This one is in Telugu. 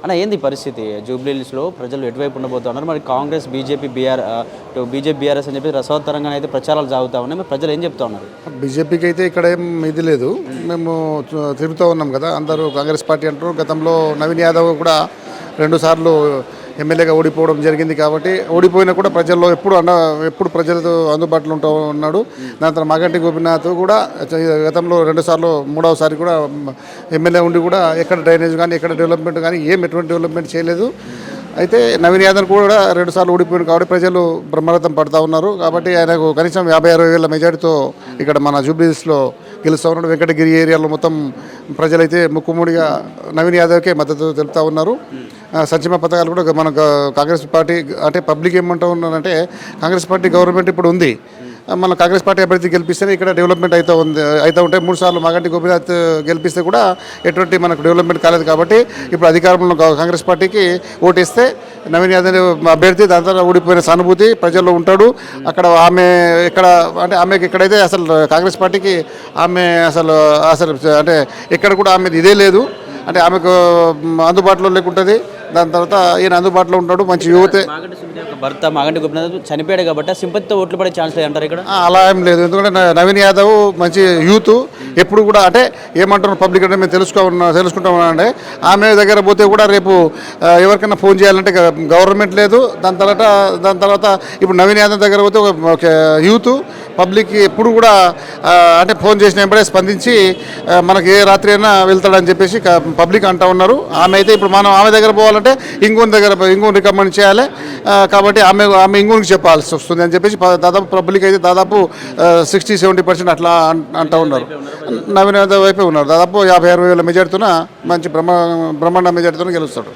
అన్న ఏంది పరిస్థితి జూబ్లీహిల్స్లో ప్రజలు ఎటువైపు ఉండబోతున్నారు మరి కాంగ్రెస్ బీజేపీ బీఆర్ఎస్ అని చెప్పి రసవత్తరంగా అయితే ప్రచారాలు సాగుతూ ఉన్నాయి మరి ప్రజలు ఏం చెప్తా ఉన్నారు? బీజేపీకి అయితే ఇక్కడ ఏం ఇది లేదు. మేము తిరుగుతూ ఉన్నాం కదా, అందరూ కాంగ్రెస్ పార్టీ అంటారు. గతంలో నవీన్ యాదవ్ కూడా 2 సార్లు ఎమ్మెల్యేగా ఓడిపోవడం జరిగింది. కాబట్టి ఓడిపోయినా కూడా ప్రజల్లో ఎప్పుడు ప్రజలతో అందుబాటులో ఉన్నాడు. దాని తర్వాత మాగంటి గోపీనాథ్ కూడా గతంలో 2 సార్లు 3వ సారి కూడా ఎమ్మెల్యే ఉండి కూడా ఎక్కడ డ్రైనేజ్ కానీ ఎక్కడ డెవలప్మెంట్ కానీ ఎటువంటి డెవలప్మెంట్ చేయలేదు. అయితే నవీన్ యాదవ్ కూడా 2 సార్లు ఓడిపోయింది కాబట్టి ప్రజలు బ్రహ్మరథం పడుతూ ఉన్నారు. కాబట్టి ఆయనకు కనీసం 50-60 వేల మెజార్టీతో ఇక్కడ మన జూబ్లీహిల్స్లో గెలుస్తూ ఉన్నాడు. వెంకటగిరి ఏరియాలో మొత్తం ప్రజలైతే ముక్కుముడిగా నవీన్ యాదవ్కే మద్దతు తెలుపుతూ ఉన్నారు. సంక్షేమ పథకాలు కూడా మన కాంగ్రెస్ పార్టీ అంటే పబ్లిక్ ఏమంటూ ఉన్నారంటే కాంగ్రెస్ పార్టీ గవర్నమెంట్ ఇప్పుడు ఉంది, మన కాంగ్రెస్ పార్టీ అభ్యర్థి గెలిపిస్తేనే ఇక్కడ డెవలప్మెంట్ అవుతూ ఉంటాయి. 3 సార్లు మాగంటి గోపీనాథ్ గెలిపిస్తే కూడా ఎటువంటి మనకు డెవలప్మెంట్ కాలేదు. కాబట్టి ఇప్పుడు అధికారంలో కాంగ్రెస్ పార్టీకి ఓటేస్తే నవీన్ యాదవ్ అభ్యర్థి దాని తర్వాత ఓడిపోయిన సానుభూతి ప్రజల్లో ఉంటాడు. అక్కడ ఆమె అంటే ఆమెకి ఎక్కడైతే అసలు కాంగ్రెస్ పార్టీకి ఆమె అసలు అంటే ఎక్కడ కూడా ఆమె ఇదే లేదు, అంటే ఆమెకు అందుబాటులో లేకుంటుంది. దాని తర్వాత ఈయన అందుబాటులో ఉంటాడు, మంచి యువతే. భర్త మాగంటి గోపీనాథ్ చనిపోయాడు కాబట్టి సింపతితో ఓట్లు పడే ఛాన్స్ లేదు అంటారు ఇక్కడ? అలా ఏం లేదు, ఎందుకంటే నవీన్ యాదవ్ మంచి యూత్. ఎప్పుడు కూడా అంటే ఏమంటున్నారు పబ్లిక్ అంటే మేము తెలుసుకుంటామంటే ఆమె దగ్గర పోతే కూడా రేపు ఎవరికైనా ఫోన్ చేయాలంటే గవర్నమెంట్ లేదు. దాని తర్వాత ఇప్పుడు నవీన్ యాదవ్ దగ్గర పోతే ఒక యూత్ పబ్లిక్ ఎప్పుడు కూడా అంటే ఫోన్ చేసిన వెంబడే స్పందించి మనకి ఏ రాత్రి అయినా వెళ్తాడని చెప్పేసి పబ్లిక్ అంటూ ఉన్నారు. ఆమె అయితే ఇప్పుడు మనం ఆమె దగ్గర పోవాలంటే ఇంగోని రికమెండ్ చేయాలి. కాబట్టి ఆమె ఇంగోనికి చెప్పాల్సి వస్తుంది అని చెప్పేసి దాదాపు పబ్లిక్ అయితే దాదాపు 60-70% అట్లా అంటూ ఉన్నారు. నవీన్ యాదవ్ వైపే ఉన్నారు. దాదాపు 50-60 వేల మెజార్టీతో మంచి బ్రహ్మాండ మెజార్టీతో గెలుస్తాడు.